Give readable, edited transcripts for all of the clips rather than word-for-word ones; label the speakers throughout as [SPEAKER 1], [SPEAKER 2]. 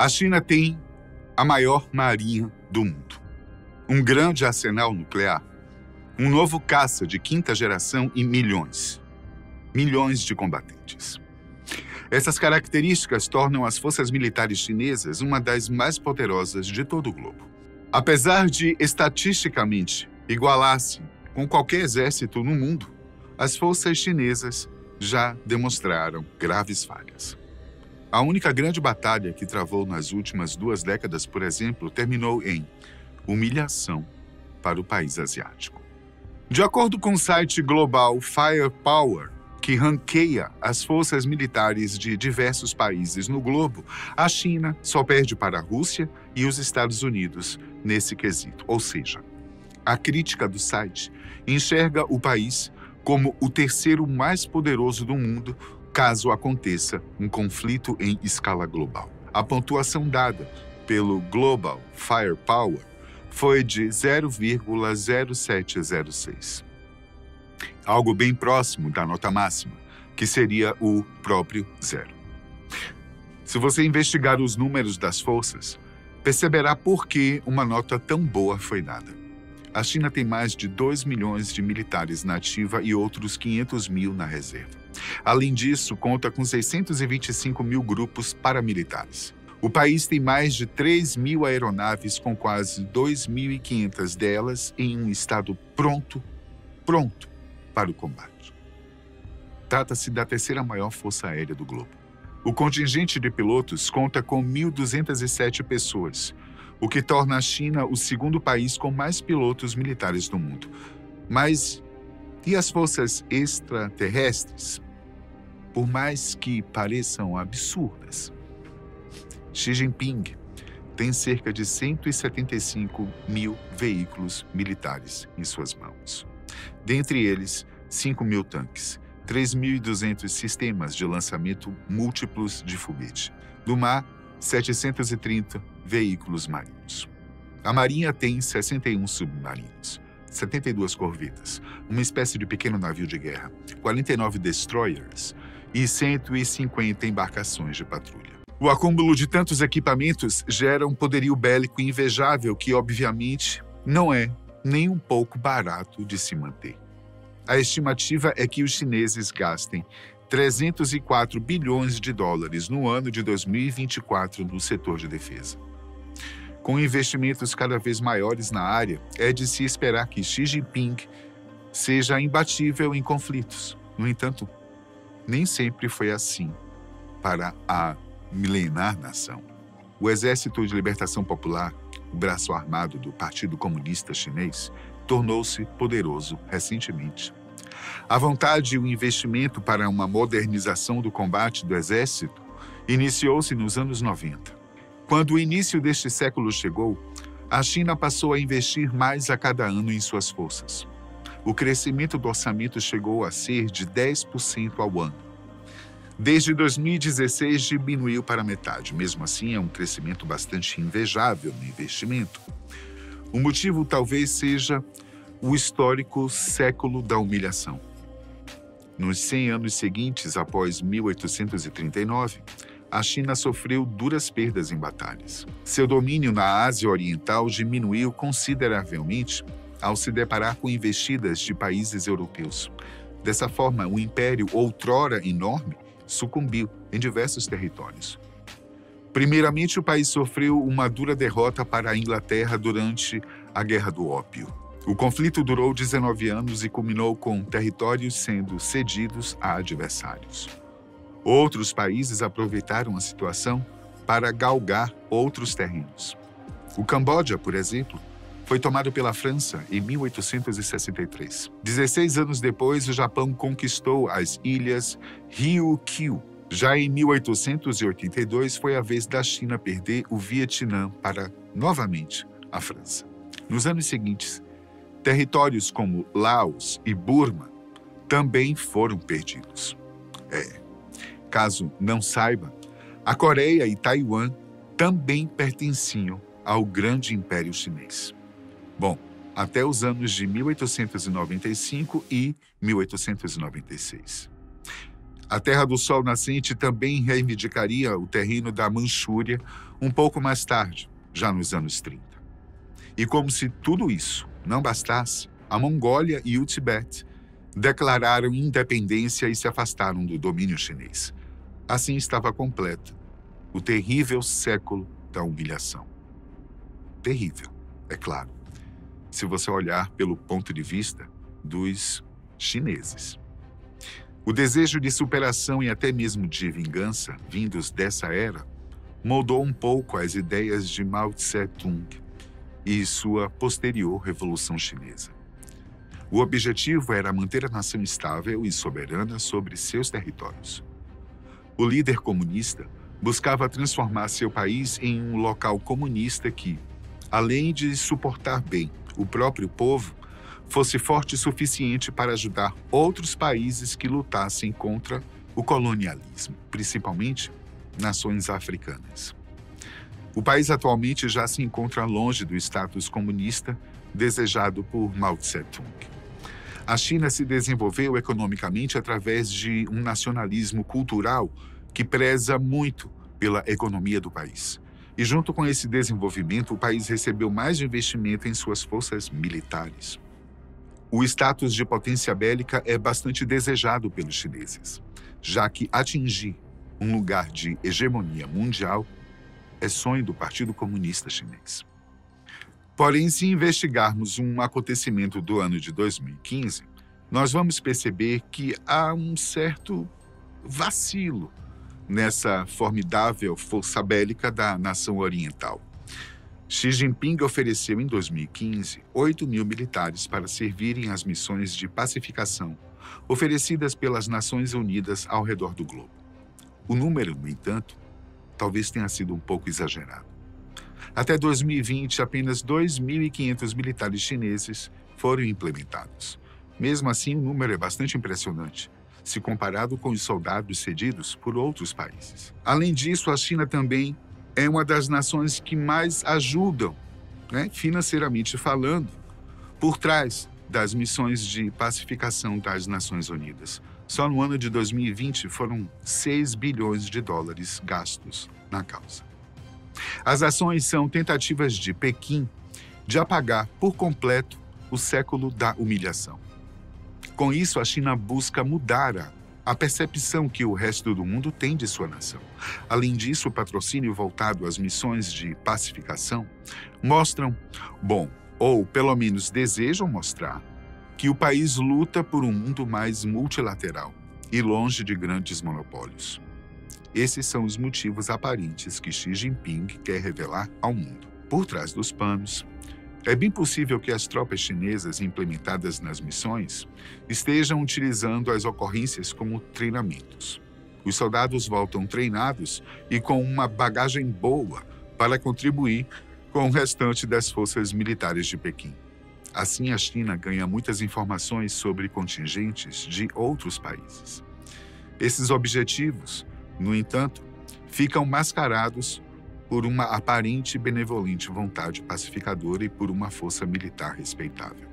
[SPEAKER 1] A China tem a maior marinha do mundo, um grande arsenal nuclear, um novo caça de quinta geração e milhões de combatentes. Essas características tornam as forças militares chinesas uma das mais poderosas de todo o globo. Apesar de, estatisticamente, igualar-se com qualquer exército no mundo, as forças chinesas já demonstraram graves falhas. A única grande batalha que travou nas últimas 2 décadas, por exemplo, terminou em humilhação para o país asiático. De acordo com o site global Firepower, que ranqueia as forças militares de diversos países no globo, a China só perde para a Rússia e os Estados Unidos nesse quesito. Ou seja, a crítica do site enxerga o país como o terceiro mais poderoso do mundo caso aconteça um conflito em escala global. A pontuação dada pelo Global Firepower foi de 0,0706. Algo bem próximo da nota máxima, que seria o próprio zero. Se você investigar os números das forças, perceberá por que uma nota tão boa foi dada. A China tem mais de 2 milhões de militares na ativa e outros 500 mil na reserva. Além disso, conta com 625 mil grupos paramilitares. O país tem mais de 3 mil aeronaves, com quase 2.500 delas em um estado pronto para o combate. Trata-se da terceira maior força aérea do globo. O contingente de pilotos conta com 1.207 pessoas, o que torna a China o segundo país com mais pilotos militares do mundo. Mas e as forças extraterrestres? Por mais que pareçam absurdas, Xi Jinping tem cerca de 175 mil veículos militares em suas mãos. Dentre eles, 5 mil tanques, 3.200 sistemas de lançamento múltiplos de foguete. Do mar, 730 veículos marinhos. A Marinha tem 61 submarinos, 72 corvetas, uma espécie de pequeno navio de guerra, 49 destroyers e 150 embarcações de patrulha. O acúmulo de tantos equipamentos gera um poderio bélico invejável que, obviamente, não é nem um pouco barato de se manter. A estimativa é que os chineses gastem 304 bilhões de dólares no ano de 2024 no setor de defesa. Com investimentos cada vez maiores na área, é de se esperar que Xi Jinping seja imbatível em conflitos. No entanto, nem sempre foi assim para a milenar nação. O Exército de Libertação Popular, o braço armado do Partido Comunista Chinês, tornou-se poderoso recentemente. A vontade e o investimento para uma modernização do combate do exército iniciou-se nos anos 90. Quando o início deste século chegou, a China passou a investir mais a cada ano em suas forças. O crescimento do orçamento chegou a ser de 10% ao ano. Desde 2016 diminuiu para metade. Mesmo assim, é um crescimento bastante invejável no investimento. O motivo talvez seja o histórico século da humilhação. Nos 100 anos seguintes, após 1839, a China sofreu duras perdas em batalhas. Seu domínio na Ásia Oriental diminuiu consideravelmente ao se deparar com investidas de países europeus. Dessa forma, o império, outrora enorme, sucumbiu em diversos territórios. Primeiramente, o país sofreu uma dura derrota para a Inglaterra durante a Guerra do Ópio. O conflito durou 19 anos e culminou com territórios sendo cedidos a adversários. Outros países aproveitaram a situação para galgar outros terrenos. O Camboja, por exemplo, foi tomado pela França em 1863. 16 anos depois, o Japão conquistou as ilhas Ryukyu. Já em 1882, foi a vez da China perder o Vietnã para, novamente, a França. Nos anos seguintes, territórios como Laos e Burma também foram perdidos. Caso não saiba, a Coreia e Taiwan também pertenciam ao grande Império Chinês. Bom, até os anos de 1895 e 1896. A Terra do Sol Nascente também reivindicaria o terreno da Manchúria um pouco mais tarde, já nos anos 30. E como se tudo isso não bastasse, a Mongólia e o Tibete declararam independência e se afastaram do domínio chinês. Assim estava completo o terrível século da humilhação. Terrível, é claro, se você olhar pelo ponto de vista dos chineses. O desejo de superação e até mesmo de vingança, vindos dessa era, moldou um pouco as ideias de Mao Tse-tung e sua posterior Revolução Chinesa. O objetivo era manter a nação estável e soberana sobre seus territórios. O líder comunista buscava transformar seu país em um local comunista que, além de suportar bem o próprio povo, fosse forte o suficiente para ajudar outros países que lutassem contra o colonialismo, principalmente nações africanas. O país atualmente já se encontra longe do status comunista desejado por Mao Tse-tung. A China se desenvolveu economicamente através de um nacionalismo cultural que preza muito pela economia do país. E junto com esse desenvolvimento, o país recebeu mais investimento em suas forças militares. O status de potência bélica é bastante desejado pelos chineses, já que atingir um lugar de hegemonia mundial é sonho do Partido Comunista Chinês. Porém, se investigarmos um acontecimento do ano de 2015, nós vamos perceber que há um certo vacilo nessa formidável força bélica da nação oriental. Xi Jinping ofereceu em 2015 8.000 militares para servirem às missões de pacificação oferecidas pelas Nações Unidas ao redor do globo. O número, no entanto, talvez tenha sido um pouco exagerado. Até 2020, apenas 2.500 militares chineses foram implementados. Mesmo assim, o número é bastante impressionante, se comparado com os soldados cedidos por outros países. Além disso, a China também é uma das nações que mais ajudam, financeiramente falando, por trás das missões de pacificação das Nações Unidas. Só no ano de 2020 foram 6 bilhões de dólares gastos na causa. As ações são tentativas de Pequim de apagar por completo o século da humilhação. Com isso, a China busca mudar a percepção que o resto do mundo tem de sua nação. Além disso, o patrocínio voltado às missões de pacificação mostram, ou pelo menos desejam mostrar, que o país luta por um mundo mais multilateral e longe de grandes monopólios. Esses são os motivos aparentes que Xi Jinping quer revelar ao mundo. Por trás dos panos, é bem possível que as tropas chinesas implementadas nas missões estejam utilizando as ocorrências como treinamentos. Os soldados voltam treinados e com uma bagagem boa para contribuir com o restante das forças militares de Pequim. Assim, a China ganha muitas informações sobre contingentes de outros países. Esses objetivos, no entanto, ficam mascarados por uma aparente e benevolente vontade pacificadora e por uma força militar respeitável.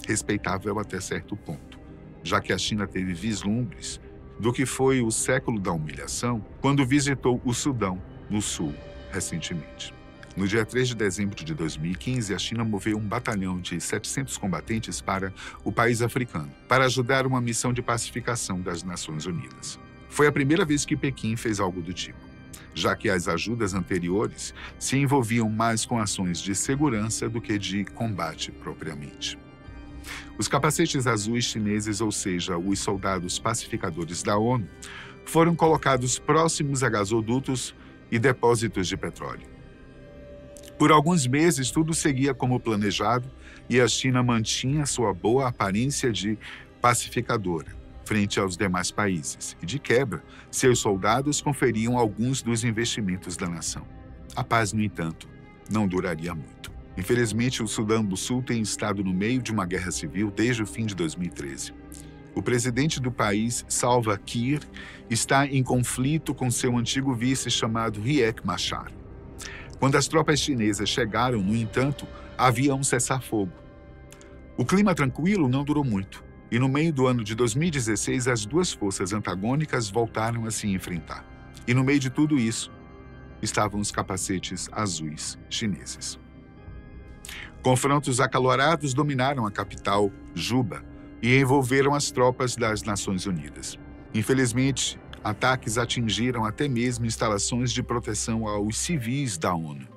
[SPEAKER 1] Respeitável até certo ponto, já que a China teve vislumbres do que foi o século da humilhação quando visitou o Sudão, no sul, recentemente. No dia 3 de dezembro de 2015, a China moveu um batalhão de 700 combatentes para o país africano, para ajudar uma missão de pacificação das Nações Unidas. Foi a primeira vez que Pequim fez algo do tipo, já que as ajudas anteriores se envolviam mais com ações de segurança do que de combate propriamente. Os capacetes azuis chineses, ou seja, os soldados pacificadores da ONU, foram colocados próximos a gasodutos e depósitos de petróleo. Por alguns meses, tudo seguia como planejado e a China mantinha sua boa aparência de pacificadora frente aos demais países. E, de quebra, seus soldados conferiam alguns dos investimentos da nação. A paz, no entanto, não duraria muito. Infelizmente, o Sudão do Sul tem estado no meio de uma guerra civil desde o fim de 2013. O presidente do país, Salva Kiir, está em conflito com seu antigo vice chamado Riek Machar. Quando as tropas chinesas chegaram, no entanto, havia um cessar-fogo. O clima tranquilo não durou muito. E no meio do ano de 2016, as duas forças antagônicas voltaram a se enfrentar. E no meio de tudo isso, estavam os capacetes azuis chineses. Confrontos acalorados dominaram a capital, Juba, e envolveram as tropas das Nações Unidas. Infelizmente, ataques atingiram até mesmo instalações de proteção aos civis da ONU.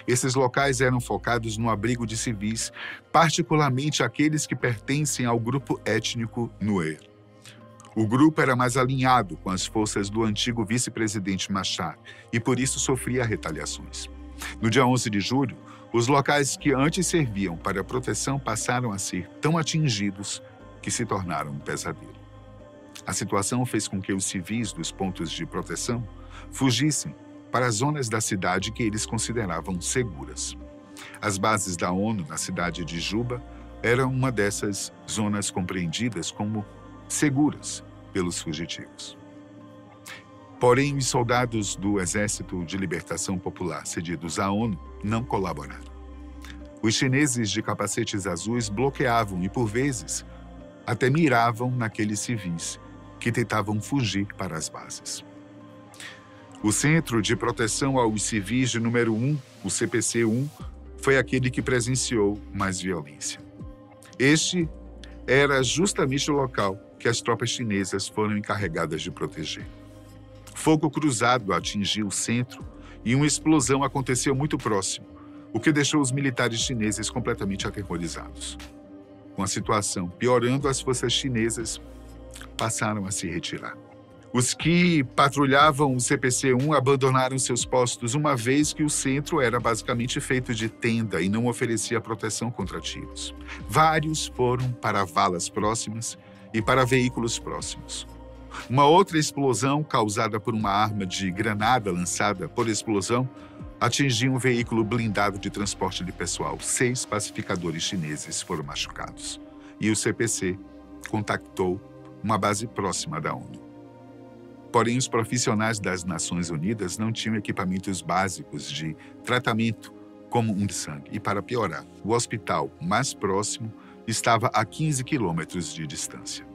[SPEAKER 1] Esses locais eram focados no abrigo de civis, particularmente aqueles que pertencem ao grupo étnico Nuer. O grupo era mais alinhado com as forças do antigo vice-presidente Machar e por isso sofria retaliações. No dia 11 de julho, os locais que antes serviam para proteção passaram a ser tão atingidos que se tornaram um pesadelo. A situação fez com que os civis dos pontos de proteção fugissem para as zonas da cidade que eles consideravam seguras. As bases da ONU na cidade de Juba eram uma dessas zonas compreendidas como seguras pelos fugitivos. Porém, os soldados do Exército de Libertação Popular cedidos à ONU não colaboraram. Os chineses de capacetes azuis bloqueavam e, por vezes, até miravam naqueles civis que tentavam fugir para as bases. O Centro de Proteção aos Civis de número 1, o CPC-1, foi aquele que presenciou mais violência. Este era justamente o local que as tropas chinesas foram encarregadas de proteger. Fogo cruzado atingiu o centro e uma explosão aconteceu muito próximo, o que deixou os militares chineses completamente aterrorizados. Com a situação piorando, as forças chinesas passaram a se retirar. Os que patrulhavam o CPC-1 abandonaram seus postos uma vez que o centro era basicamente feito de tenda e não oferecia proteção contra tiros. Vários foram para valas próximas e para veículos próximos. Uma outra explosão, causada por uma arma de granada lançada por explosão, atingiu um veículo blindado de transporte de pessoal. 6 pacificadores chineses foram machucados. E o CPC contactou uma base próxima da ONU. Porém, os profissionais das Nações Unidas não tinham equipamentos básicos de tratamento, como um de sangue. E, para piorar, o hospital mais próximo estava a 15 quilômetros de distância.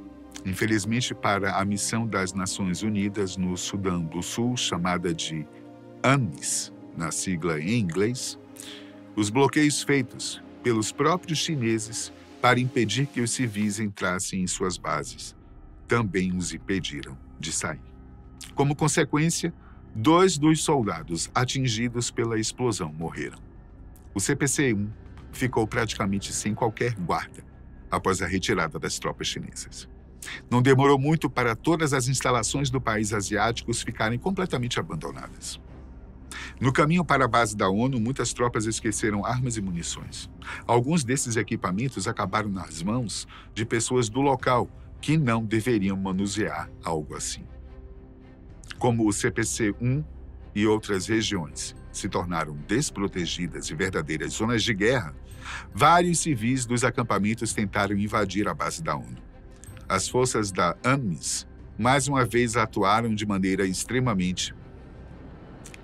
[SPEAKER 1] Infelizmente, para a missão das Nações Unidas no Sudão do Sul, chamada de UNMISS, na sigla em inglês, os bloqueios feitos pelos próprios chineses para impedir que os civis entrassem em suas bases também os impediram de sair. Como consequência, 2 dos soldados atingidos pela explosão morreram. O CPC-1 ficou praticamente sem qualquer guarda após a retirada das tropas chinesas. Não demorou muito para todas as instalações do país asiático ficarem completamente abandonadas. No caminho para a base da ONU, muitas tropas esqueceram armas e munições. Alguns desses equipamentos acabaram nas mãos de pessoas do local que não deveriam manusear algo assim. Como o CPC-1 e outras regiões se tornaram desprotegidas e verdadeiras zonas de guerra, vários civis dos acampamentos tentaram invadir a base da ONU. As forças da UNMISS, mais uma vez, atuaram de maneira extremamente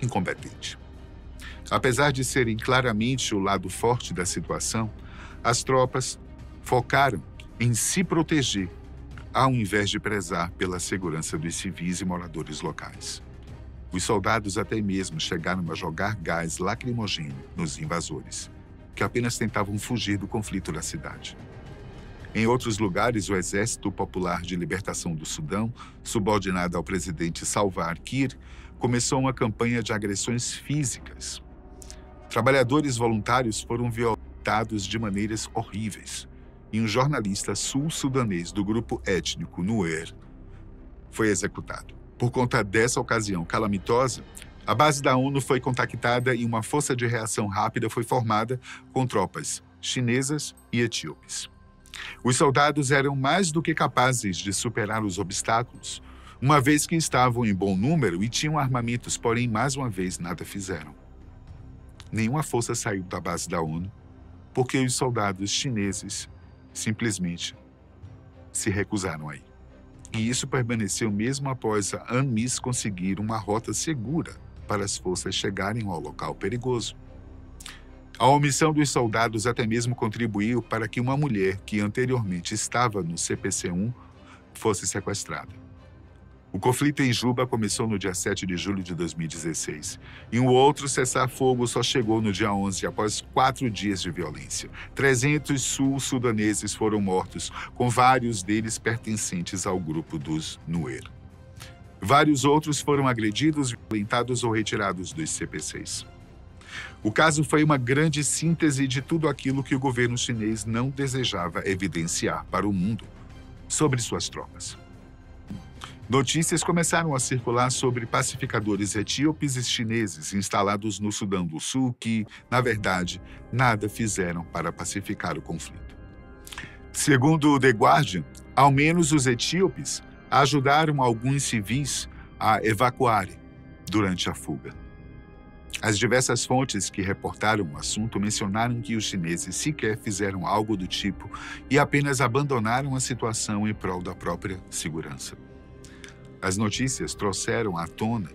[SPEAKER 1] incompetente. Apesar de serem claramente o lado forte da situação, as tropas focaram em se proteger, ao invés de prezar pela segurança dos civis e moradores locais. Os soldados até mesmo chegaram a jogar gás lacrimogêneo nos invasores, que apenas tentavam fugir do conflito da cidade. Em outros lugares, o Exército Popular de Libertação do Sudão, subordinado ao presidente Salva Kiir, começou uma campanha de agressões físicas. Trabalhadores voluntários foram violentados de maneiras horríveis, e um jornalista sul-sudanês do grupo étnico Nuer foi executado. Por conta dessa ocasião calamitosa, a base da ONU foi contactada e uma força de reação rápida foi formada com tropas chinesas e etíopes. Os soldados eram mais do que capazes de superar os obstáculos, uma vez que estavam em bom número e tinham armamentos, porém, mais uma vez, nada fizeram. Nenhuma força saiu da base da ONU, porque os soldados chineses simplesmente se recusaram a ir. E isso permaneceu mesmo após a UNMISS conseguir uma rota segura para as forças chegarem ao local perigoso. A omissão dos soldados até mesmo contribuiu para que uma mulher que anteriormente estava no CPC-1 fosse sequestrada. O conflito em Juba começou no dia 7 de julho de 2016 e um outro cessar-fogo só chegou no dia 11, após 4 dias de violência. 300 sul-sudaneses foram mortos, com vários deles pertencentes ao grupo dos Nuer. Vários outros foram agredidos, violentados ou retirados dos CPCs. O caso foi uma grande síntese de tudo aquilo que o governo chinês não desejava evidenciar para o mundo sobre suas tropas. Notícias começaram a circular sobre pacificadores etíopes e chineses instalados no Sudão do Sul que, na verdade, nada fizeram para pacificar o conflito. Segundo o The Guardian, ao menos os etíopes ajudaram alguns civis a evacuarem durante a fuga. As diversas fontes que reportaram o assunto mencionaram que os chineses sequer fizeram algo do tipo e apenas abandonaram a situação em prol da própria segurança. As notícias trouxeram à tona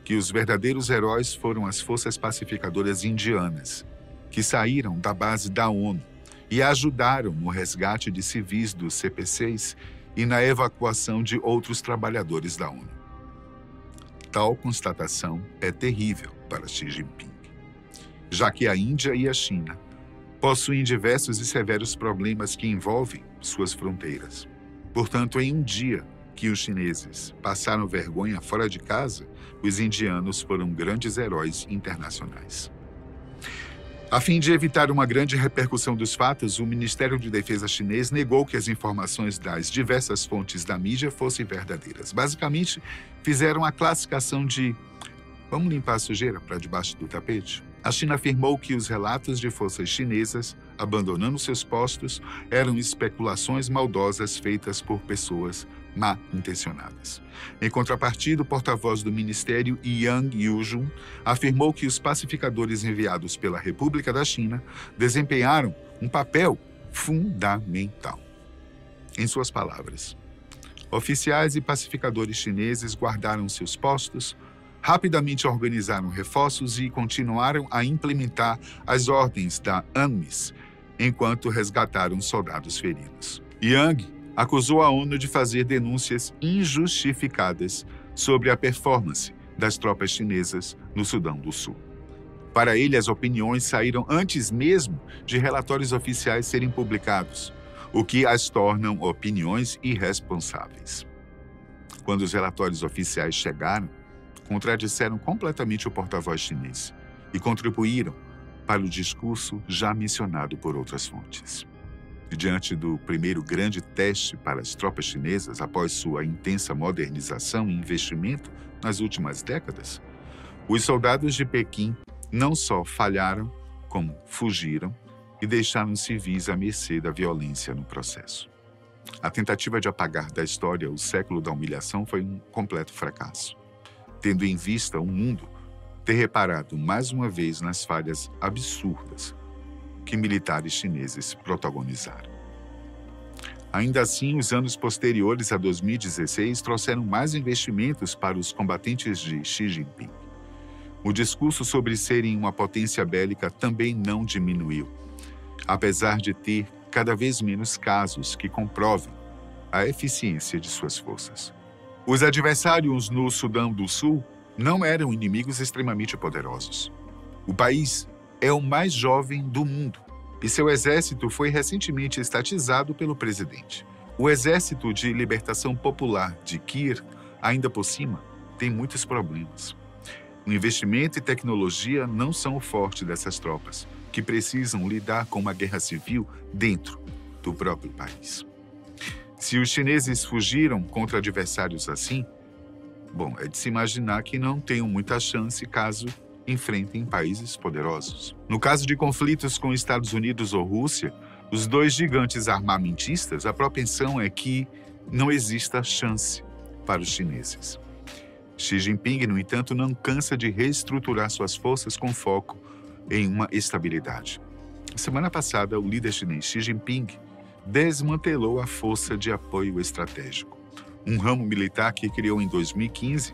[SPEAKER 1] que os verdadeiros heróis foram as forças pacificadoras indianas, que saíram da base da ONU e ajudaram no resgate de civis dos CPCs e na evacuação de outros trabalhadores da ONU. Tal constatação é terrível para Xi Jinping, já que a Índia e a China possuem diversos e severos problemas que envolvem suas fronteiras. Portanto, em um dia que os chineses passaram vergonha fora de casa, os indianos foram grandes heróis internacionais. A fim de evitar uma grande repercussão dos fatos, o Ministério de Defesa chinês negou que as informações das diversas fontes da mídia fossem verdadeiras. Basicamente, fizeram a classificação de "vamos limpar a sujeira para debaixo do tapete". A China afirmou que os relatos de forças chinesas abandonando seus postos eram especulações maldosas feitas por pessoas mal intencionadas. Em contrapartida, o porta-voz do ministério, Yang Yujun, afirmou que os pacificadores enviados pela República da China desempenharam um papel fundamental. Em suas palavras, oficiais e pacificadores chineses guardaram seus postos, rapidamente organizaram reforços e continuaram a implementar as ordens da UNMISS enquanto resgataram soldados feridos. Yang acusou a ONU de fazer denúncias injustificadas sobre a performance das tropas chinesas no Sudão do Sul. Para ele, as opiniões saíram antes mesmo de relatórios oficiais serem publicados, o que as tornam opiniões irresponsáveis. Quando os relatórios oficiais chegaram, contradisseram completamente o porta-voz chinês e contribuíram para o discurso já mencionado por outras fontes. Diante do primeiro grande teste para as tropas chinesas após sua intensa modernização e investimento nas últimas décadas, os soldados de Pequim não só falharam, como fugiram e deixaram civis à mercê da violência no processo. A tentativa de apagar da história o século da humilhação foi um completo fracasso, tendo em vista o mundo ter reparado mais uma vez nas falhas absurdas que militares chineses protagonizaram. Ainda assim, os anos posteriores a 2016 trouxeram mais investimentos para os combatentes de Xi Jinping. O discurso sobre serem uma potência bélica também não diminuiu, apesar de ter cada vez menos casos que comprovem a eficiência de suas forças. Os adversários no Sudão do Sul não eram inimigos extremamente poderosos. O país é o mais jovem do mundo e seu exército foi recentemente estatizado pelo presidente. O Exército de Libertação Popular de Kir, ainda por cima, tem muitos problemas. O investimento e tecnologia não são o forte dessas tropas, que precisam lidar com uma guerra civil dentro do próprio país. Se os chineses fugiram contra adversários assim, é de se imaginar que não tenham muita chance caso enfrentem países poderosos. No caso de conflitos com Estados Unidos ou Rússia, os dois gigantes armamentistas, a propensão é que não exista chance para os chineses. Xi Jinping, no entanto, não cansa de reestruturar suas forças com foco em uma estabilidade. Semana passada, o líder chinês Xi Jinping desmantelou a Força de Apoio Estratégico, um ramo militar que criou em 2015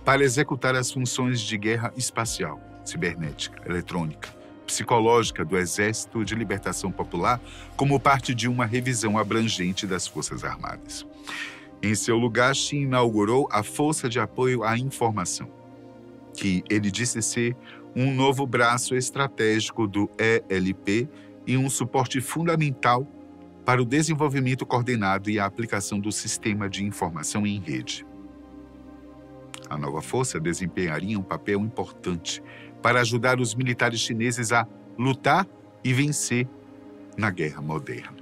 [SPEAKER 1] para executar as funções de guerra espacial, cibernética, eletrônica psicológica do Exército de Libertação Popular como parte de uma revisão abrangente das Forças Armadas. Em seu lugar, Xi inaugurou a Força de Apoio à Informação, que ele disse ser um novo braço estratégico do ELP e um suporte fundamental para o desenvolvimento coordenado e a aplicação do sistema de informação em rede. A nova força desempenharia um papel importante para ajudar os militares chineses a lutar e vencer na guerra moderna,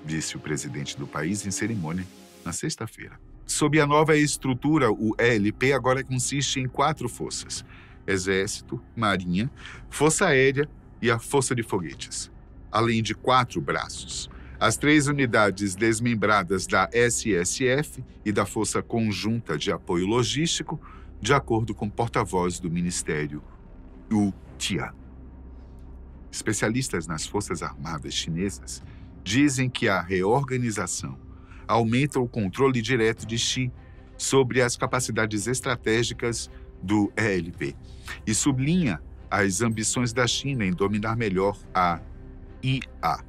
[SPEAKER 1] disse o presidente do país em cerimônia na sexta-feira. Sob a nova estrutura, o ELP agora consiste em 4 forças: Exército, Marinha, Força Aérea e a Força de Foguetes, além de 4 braços. As 3 unidades desmembradas da SSF e da Força Conjunta de Apoio Logístico, de acordo com o porta-voz do Ministério, Wu Tia. Especialistas nas Forças Armadas chinesas dizem que a reorganização aumenta o controle direto de Xi sobre as capacidades estratégicas do ELP e sublinha as ambições da China em dominar melhor a IA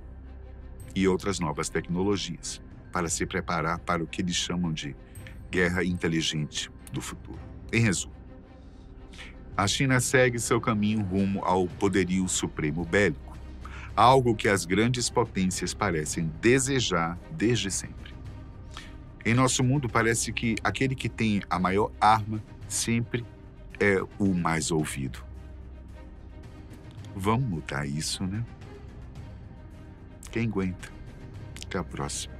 [SPEAKER 1] e outras novas tecnologias, para se preparar para o que eles chamam de guerra inteligente do futuro. Em resumo, a China segue seu caminho rumo ao poderio supremo bélico, algo que as grandes potências parecem desejar desde sempre. Em nosso mundo, parece que aquele que tem a maior arma sempre é o mais ouvido. Vamos mudar isso, né? Quem aguenta? Até a próxima.